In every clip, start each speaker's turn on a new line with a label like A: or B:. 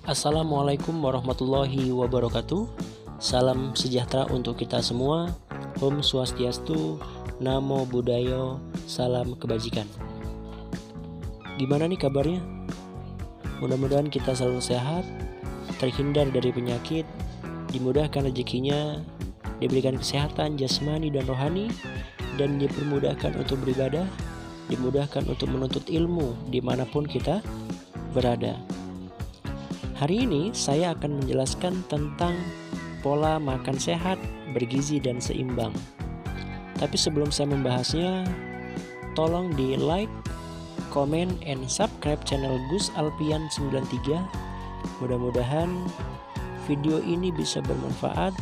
A: Assalamualaikum warahmatullahi wabarakatuh. Salam sejahtera untuk kita semua. Om Swastiastu, Namo Buddhaya, salam kebajikan. Gimana nih kabarnya? Mudah-mudahan kita selalu sehat, terhindar dari penyakit, dimudahkan rezekinya, diberikan kesehatan jasmani dan rohani, dan dipermudahkan untuk beribadah, dimudahkan untuk menuntut ilmu dimanapun kita berada. Hari ini saya akan menjelaskan tentang pola makan sehat, bergizi, dan seimbang. Tapi sebelum saya membahasnya, tolong di like, comment, and subscribe channel Gus Alpian 93. Mudah-mudahan video ini bisa bermanfaat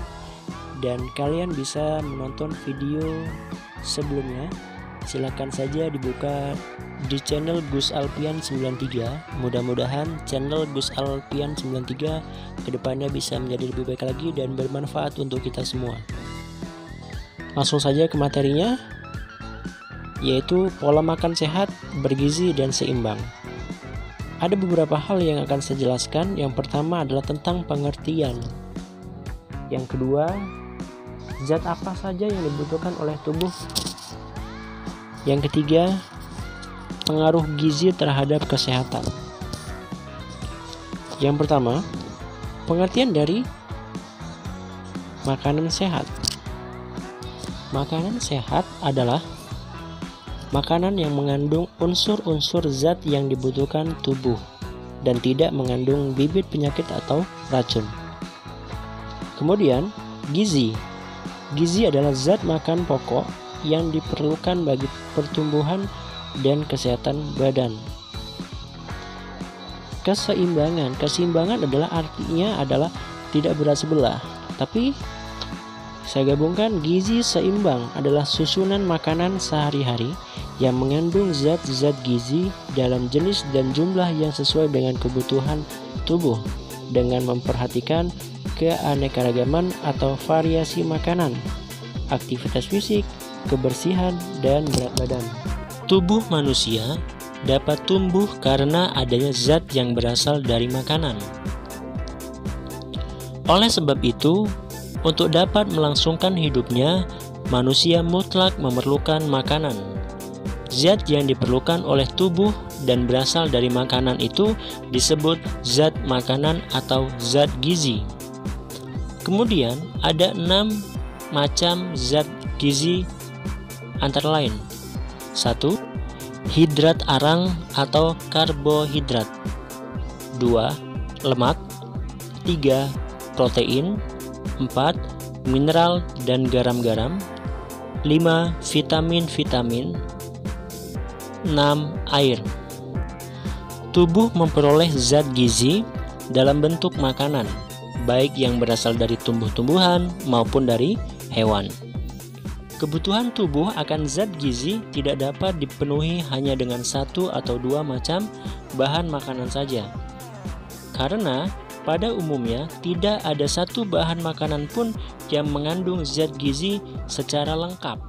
A: dan kalian bisa menonton video sebelumnya. Silakan saja dibuka di channel Gus Alpian 93. Mudah-mudahan channel Gus Alpian 93 kedepannya bisa menjadi lebih baik lagi dan bermanfaat untuk kita semua. Langsung saja ke materinya, yaitu pola makan sehat, bergizi, dan seimbang. Ada beberapa hal yang akan saya jelaskan. Yang pertama adalah tentang pengertian. Yang kedua, zat apa saja yang dibutuhkan oleh tubuh. Yang ketiga, pengaruh gizi terhadap kesehatan. Yang pertama, pengertian dari makanan sehat. Makanan sehat adalah makanan yang mengandung unsur-unsur zat yang dibutuhkan tubuh dan tidak mengandung bibit penyakit atau racun. Kemudian, gizi. Gizi adalah zat makan pokok yang diperlukan bagi pertumbuhan dan kesehatan badan. Keseimbangan. Keseimbangan artinya tidak berat sebelah. Tapi saya gabungkan, gizi seimbang adalah susunan makanan sehari-hari yang mengandung zat-zat gizi dalam jenis dan jumlah yang sesuai dengan kebutuhan tubuh dengan memperhatikan keanekaragaman atau variasi makanan, aktivitas fisik, kebersihan, dan berat badan. Tubuh manusia dapat tumbuh karena adanya zat yang berasal dari makanan. Oleh sebab itu, untuk dapat melangsungkan hidupnya, manusia mutlak memerlukan makanan. Zat yang diperlukan oleh tubuh dan berasal dari makanan itu disebut zat makanan atau zat gizi. Kemudian ada 6 macam zat gizi antara lain. 1. Hidrat arang atau karbohidrat. 2. Lemak. 3. Protein. 4. Mineral dan garam-garam. 5. Vitamin-vitamin. 6. Air. Tubuh memperoleh zat gizi dalam bentuk makanan, baik yang berasal dari tumbuh-tumbuhan maupun dari hewan. Kebutuhan tubuh akan zat gizi tidak dapat dipenuhi hanya dengan 1 atau 2 macam bahan makanan saja. Karena pada umumnya tidak ada satu bahan makanan pun yang mengandung zat gizi secara lengkap.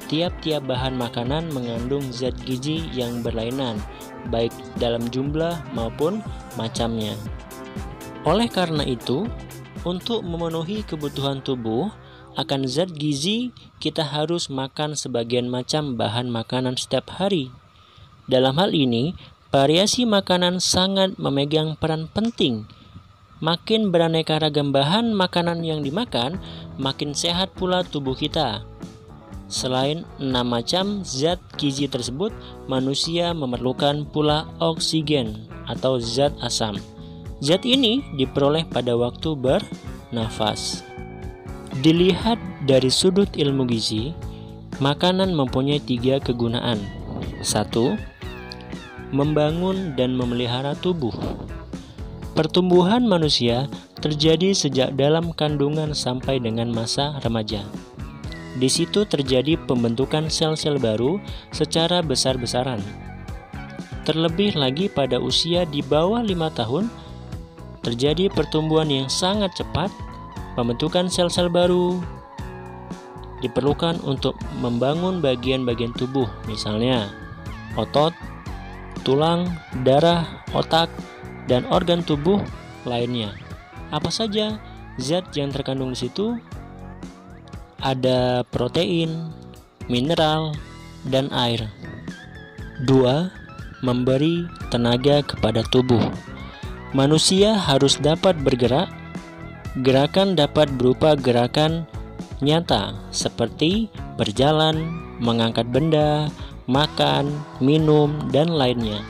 A: Tiap-tiap bahan makanan mengandung zat gizi yang berlainan, baik dalam jumlah maupun macamnya. Oleh karena itu, untuk memenuhi kebutuhan tubuh akan zat gizi, kita harus makan sebagian macam bahan makanan setiap hari. Dalam hal ini, variasi makanan sangat memegang peran penting. Makin beraneka ragam bahan makanan yang dimakan, makin sehat pula tubuh kita. Selain 6 macam zat gizi tersebut, manusia memerlukan pula oksigen atau zat asam. Zat ini diperoleh pada waktu bernafas. Dilihat dari sudut ilmu gizi, makanan mempunyai 3 kegunaan. 1. Membangun dan memelihara tubuh. Pertumbuhan manusia terjadi sejak dalam kandungan sampai dengan masa remaja. Di situ terjadi pembentukan sel-sel baru secara besar-besaran. Terlebih lagi pada usia di bawah 5 tahun, terjadi pertumbuhan yang sangat cepat. Pembentukan sel-sel baru diperlukan untuk membangun bagian-bagian tubuh, misalnya otot, tulang, darah, otak, dan organ tubuh lainnya. Apa saja zat yang terkandung di situ? Ada protein, mineral, dan air. 2. Memberi tenaga kepada tubuh. Manusia harus dapat bergerak. Gerakan dapat berupa gerakan nyata seperti berjalan, mengangkat benda, makan, minum, dan lainnya.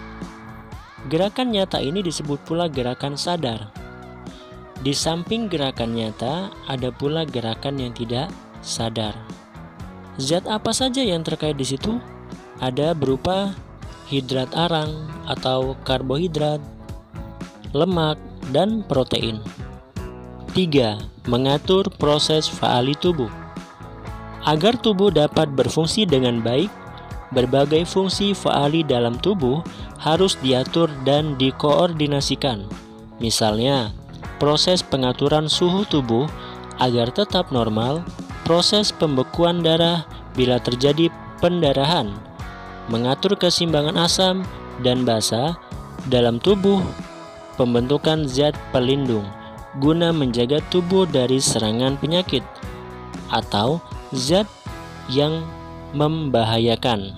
A: Gerakan nyata ini disebut pula gerakan sadar. Di samping gerakan nyata, ada pula gerakan yang tidak sadar. Zat apa saja yang terkait di situ? Ada berupa hidrat arang atau karbohidrat, lemak, dan protein. 3. Mengatur proses faali tubuh. Agar tubuh dapat berfungsi dengan baik, berbagai fungsi faali dalam tubuh harus diatur dan dikoordinasikan. Misalnya, proses pengaturan suhu tubuh agar tetap normal, proses pembekuan darah bila terjadi pendarahan, mengatur keseimbangan asam dan basa dalam tubuh, pembentukan zat pelindung guna menjaga tubuh dari serangan penyakit atau zat yang membahayakan.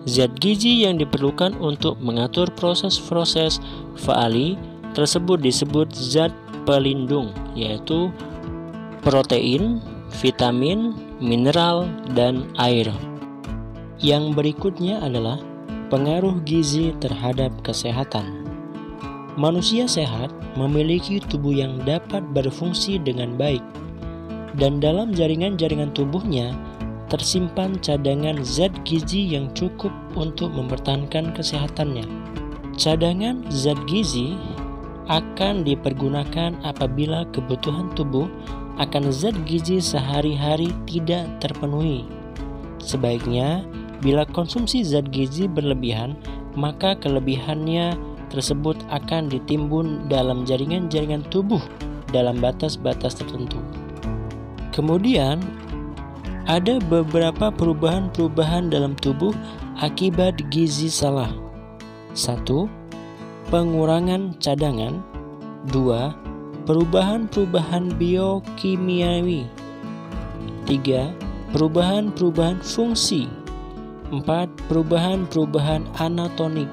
A: Zat gizi yang diperlukan untuk mengatur proses-proses faali tersebut disebut zat pelindung, yaitu protein, vitamin, mineral, dan air. Yang berikutnya adalah pengaruh gizi terhadap kesehatan. Manusia sehat memiliki tubuh yang dapat berfungsi dengan baik, dan dalam jaringan-jaringan tubuhnya tersimpan cadangan zat gizi yang cukup untuk mempertahankan kesehatannya. Cadangan zat gizi akan dipergunakan apabila kebutuhan tubuh akan zat gizi sehari-hari tidak terpenuhi. Sebaiknya, bila konsumsi zat gizi berlebihan, maka kelebihannya tersebut akan ditimbun dalam jaringan-jaringan tubuh dalam batas-batas tertentu. Kemudian, ada beberapa perubahan-perubahan dalam tubuh akibat gizi salah. 1. Pengurangan cadangan. 2. Perubahan-perubahan biokimiawi. 3. Perubahan-perubahan fungsi. 4. Perubahan-perubahan anatomik.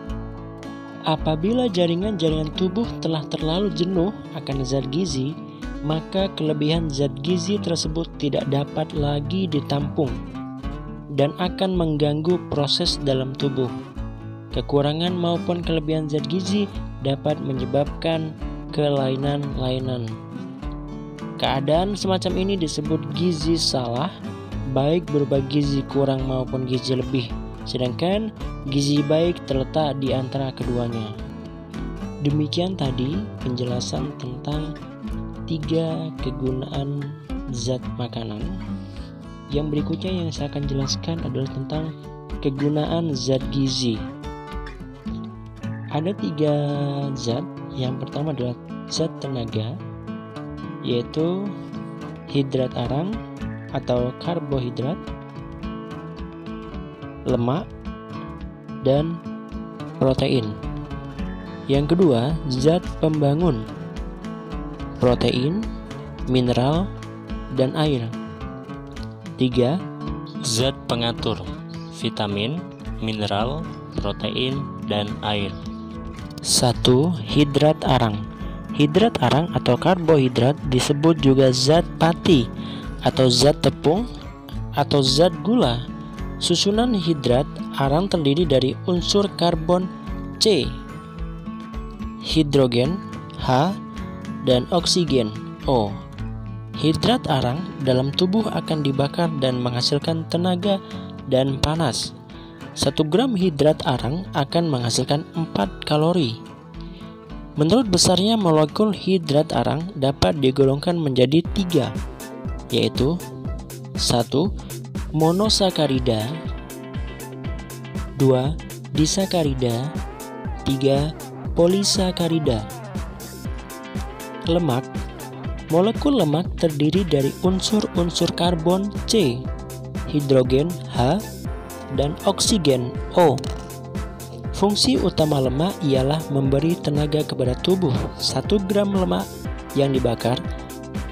A: Apabila jaringan-jaringan tubuh telah terlalu jenuh akan zat gizi, maka kelebihan zat gizi tersebut tidak dapat lagi ditampung dan akan mengganggu proses dalam tubuh. Kekurangan maupun kelebihan zat gizi dapat menyebabkan kelainan-lainan. Keadaan semacam ini disebut gizi salah, baik berupa gizi kurang maupun gizi lebih. Sedangkan gizi baik terletak di antara keduanya. Demikian tadi penjelasan tentang 3 kegunaan zat makanan. Yang berikutnya yang saya akan jelaskan adalah tentang kegunaan zat gizi. Ada 3 zat. Yang pertama adalah zat tenaga, yaitu hidrat arang atau karbohidrat, lemak, dan protein. Yang kedua, zat pembangun, protein, mineral, dan air. 3. Zat pengatur, vitamin, mineral, protein, dan air. 1. Hidrat arang. Hidrat arang atau karbohidrat disebut juga zat pati atau zat tepung atau zat gula. Susunan hidrat arang terdiri dari unsur karbon C, hidrogen H, dan oksigen O. Hidrat arang dalam tubuh akan dibakar dan menghasilkan tenaga dan panas. 1 gram hidrat arang akan menghasilkan 4 kalori. Menurut besarnya molekul hidrat arang dapat digolongkan menjadi 3, yaitu 1. Monosakarida, 2. Disakarida, 3. Polisakarida. Lemak. Molekul lemak terdiri dari unsur-unsur karbon C, hidrogen H, dan oksigen O. Fungsi utama lemak ialah memberi tenaga kepada tubuh. 1 gram lemak yang dibakar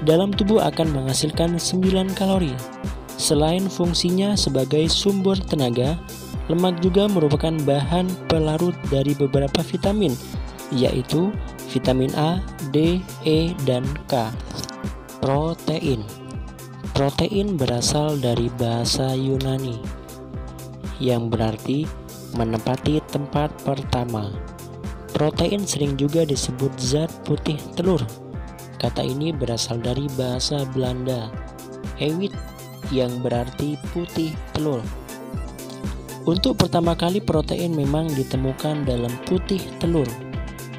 A: dalam tubuh akan menghasilkan 9 kalori. Selain fungsinya sebagai sumber tenaga, lemak juga merupakan bahan pelarut dari beberapa vitamin, yaitu vitamin A, D, E, dan K. Protein. Protein berasal dari bahasa Yunani yang berarti menempati tempat pertama. Protein sering juga disebut zat putih telur. Kata ini berasal dari bahasa Belanda, eiwit, yang berarti putih telur. Untuk pertama kali protein memang ditemukan dalam putih telur.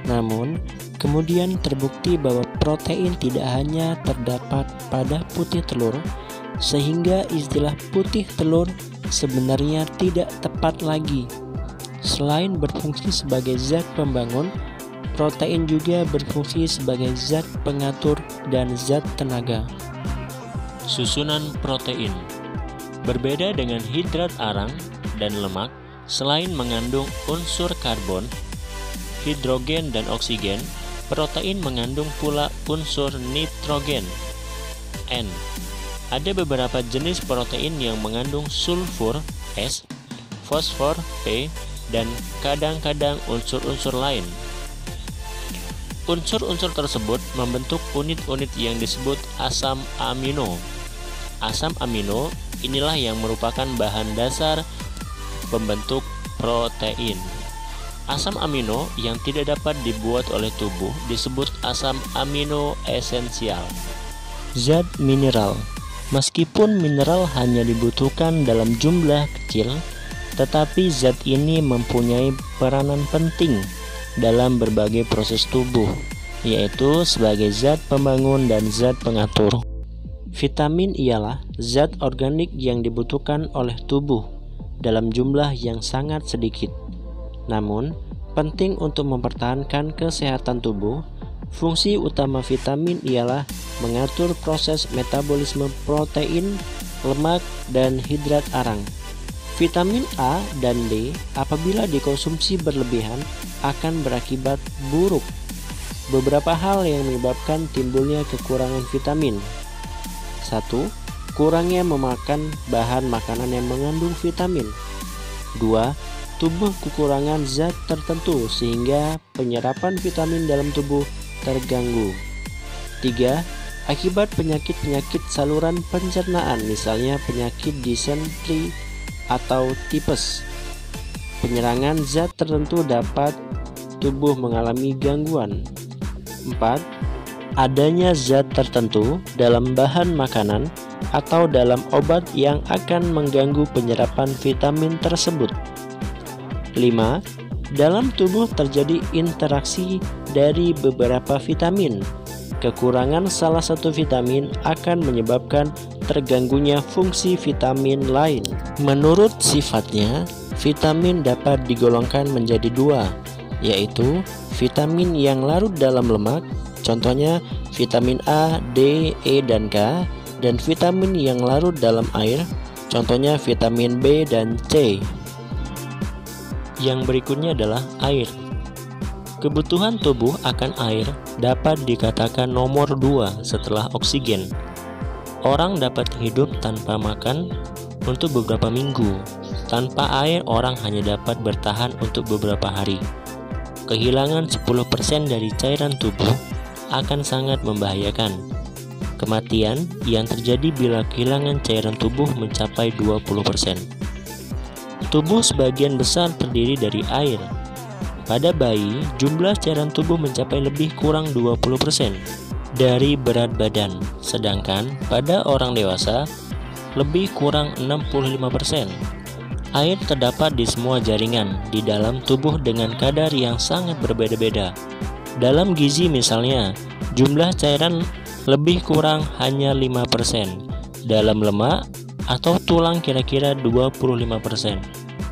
A: Namun, kemudian terbukti bahwa protein tidak hanya terdapat pada putih telur, sehingga istilah putih telur sebenarnya tidak tepat lagi. Selain berfungsi sebagai zat pembangun, protein juga berfungsi sebagai zat pengatur dan zat tenaga.
B: Susunan protein berbeda dengan hidrat arang dan lemak. Selain mengandung unsur karbon, hidrogen, dan oksigen, protein mengandung pula unsur nitrogen, N. Ada beberapa jenis protein yang mengandung sulfur, S, fosfor, P, dan kadang-kadang unsur-unsur lain. Unsur-unsur tersebut membentuk unit-unit yang disebut asam amino. Asam amino inilah yang merupakan bahan dasar pembentuk protein. Asam amino yang tidak dapat dibuat oleh tubuh disebut asam amino esensial.
A: Zat mineral. Meskipun mineral hanya dibutuhkan dalam jumlah kecil, tetapi zat ini mempunyai peranan penting dalam berbagai proses tubuh, yaitu sebagai zat pembangun dan zat pengatur. Vitamin ialah zat organik yang dibutuhkan oleh tubuh dalam jumlah yang sangat sedikit. Namun, penting untuk mempertahankan kesehatan tubuh. Fungsi utama vitamin ialah mengatur proses metabolisme protein, lemak, dan hidrat arang. Vitamin A dan D apabila dikonsumsi berlebihan akan berakibat buruk. Beberapa hal yang menyebabkan timbulnya kekurangan vitamin. 1. Kurangnya memakan bahan makanan yang mengandung vitamin. 2. Tubuh kekurangan zat tertentu sehingga penyerapan vitamin dalam tubuh terganggu. 3. Akibat penyakit-penyakit saluran pencernaan, misalnya penyakit disentri atau tipes. Penyerangan zat tertentu dapat tubuh mengalami gangguan. 4. Adanya zat tertentu dalam bahan makanan atau dalam obat yang akan mengganggu penyerapan vitamin tersebut. 5. Dalam tubuh terjadi interaksi dari beberapa vitamin. Kekurangan salah satu vitamin akan menyebabkan terganggunya fungsi vitamin lain. Menurut sifatnya, vitamin dapat digolongkan menjadi 2, yaitu vitamin yang larut dalam lemak, contohnya vitamin A, D, E, dan K, dan vitamin yang larut dalam air, contohnya vitamin B dan C. Yang berikutnya adalah air. Kebutuhan tubuh akan air dapat dikatakan nomor 2 setelah oksigen. Orang dapat hidup tanpa makan untuk beberapa minggu. Tanpa air, orang hanya dapat bertahan untuk beberapa hari. Kehilangan 10% dari cairan tubuh akan sangat membahayakan. Kematian yang terjadi bila kehilangan cairan tubuh mencapai 20%. Tubuh sebagian besar terdiri dari air. Pada bayi, jumlah cairan tubuh mencapai lebih kurang 20% dari berat badan, sedangkan pada orang dewasa lebih kurang 65%. Air terdapat di semua jaringan di dalam tubuh dengan kadar yang sangat berbeda-beda. Dalam gizi misalnya, jumlah cairan lebih kurang hanya 5%. Dalam lemak atau tulang kira-kira 25%.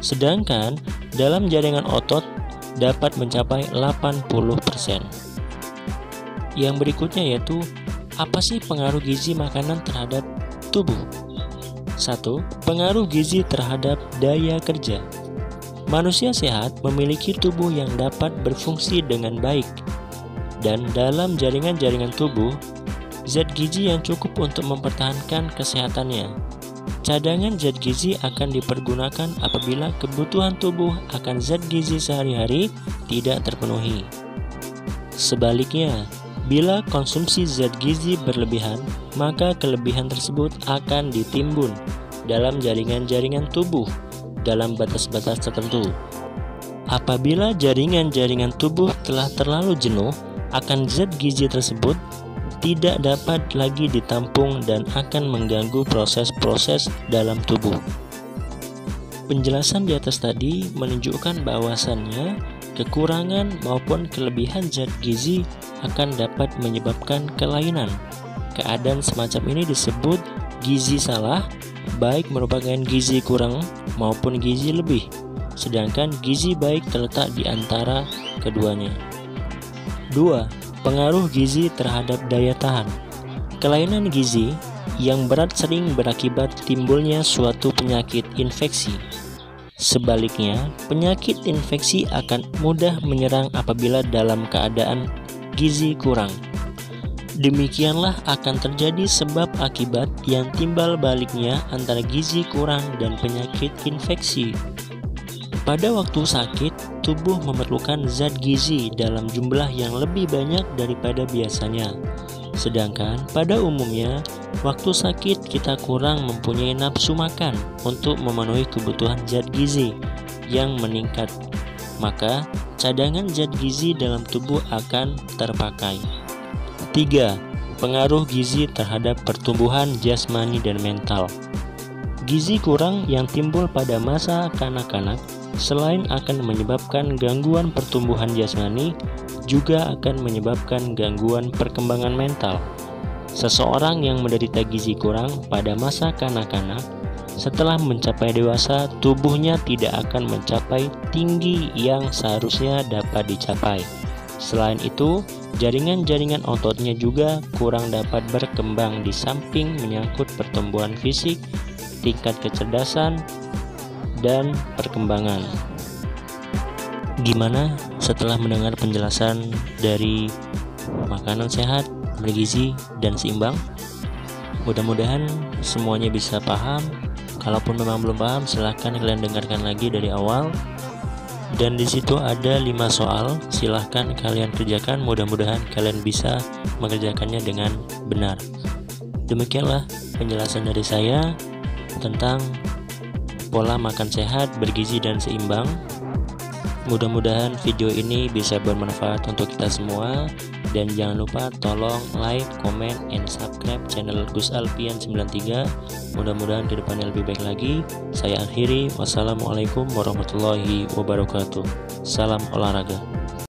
A: Sedangkan dalam jaringan otot dapat mencapai 80%. Yang berikutnya yaitu, apa sih pengaruh gizi makanan terhadap tubuh? 1. Pengaruh gizi terhadap daya kerja. Manusia sehat memiliki tubuh yang dapat berfungsi dengan baik, dan dalam jaringan-jaringan tubuh, zat gizi yang cukup untuk mempertahankan kesehatannya. Cadangan zat gizi akan dipergunakan apabila kebutuhan tubuh akan zat gizi sehari-hari tidak terpenuhi. Sebaliknya, bila konsumsi zat gizi berlebihan, maka kelebihan tersebut akan ditimbun dalam jaringan-jaringan tubuh dalam batas-batas tertentu. Apabila jaringan-jaringan tubuh telah terlalu jenuh akan zat gizi tersebut, tidak dapat lagi ditampung dan akan mengganggu proses-proses dalam tubuh. Penjelasan di atas tadi menunjukkan bahwasannya kekurangan maupun kelebihan zat gizi akan dapat menyebabkan kelainan. Keadaan semacam ini disebut gizi salah, baik merupakan gizi kurang maupun gizi lebih, sedangkan gizi baik terletak di antara keduanya. 2. Pengaruh gizi terhadap daya tahan. Kelainan gizi yang berat sering berakibat timbulnya suatu penyakit infeksi. Sebaliknya, penyakit infeksi akan mudah menyerang apabila dalam keadaan gizi kurang. Demikianlah akan terjadi sebab akibat yang timbal baliknya antara gizi kurang dan penyakit infeksi. Pada waktu sakit, tubuh memerlukan zat gizi dalam jumlah yang lebih banyak daripada biasanya. Sedangkan pada umumnya, waktu sakit kita kurang mempunyai nafsu makan untuk memenuhi kebutuhan zat gizi yang meningkat. Maka, cadangan zat gizi dalam tubuh akan terpakai. 3. Pengaruh gizi terhadap pertumbuhan jasmani dan mental. Gizi kurang yang timbul pada masa kanak-kanak selain akan menyebabkan gangguan pertumbuhan jasmani, juga akan menyebabkan gangguan perkembangan mental. Seseorang yang menderita gizi kurang pada masa kanak-kanak, setelah mencapai dewasa, tubuhnya tidak akan mencapai tinggi yang seharusnya dapat dicapai. Selain itu, jaringan-jaringan ototnya juga kurang dapat berkembang di samping menyangkut pertumbuhan fisik, tingkat kecerdasan, dan perkembangan. Gimana setelah mendengar penjelasan dari makanan sehat, bergizi, dan seimbang? Mudah-mudahan semuanya bisa paham. Kalaupun memang belum paham, silahkan kalian dengarkan lagi dari awal. Dan di situ ada 5 soal, silahkan kalian kerjakan. Mudah-mudahan kalian bisa mengerjakannya dengan benar. Demikianlah penjelasan dari saya tentang pola makan sehat, bergizi, dan seimbang. Mudah-mudahan video ini bisa bermanfaat untuk kita semua. Dan jangan lupa tolong like, comment, and subscribe channel Gus Alfian 93. Mudah-mudahan kedepannya lebih baik lagi. Saya akhiri. Wassalamualaikum warahmatullahi wabarakatuh. Salam olahraga.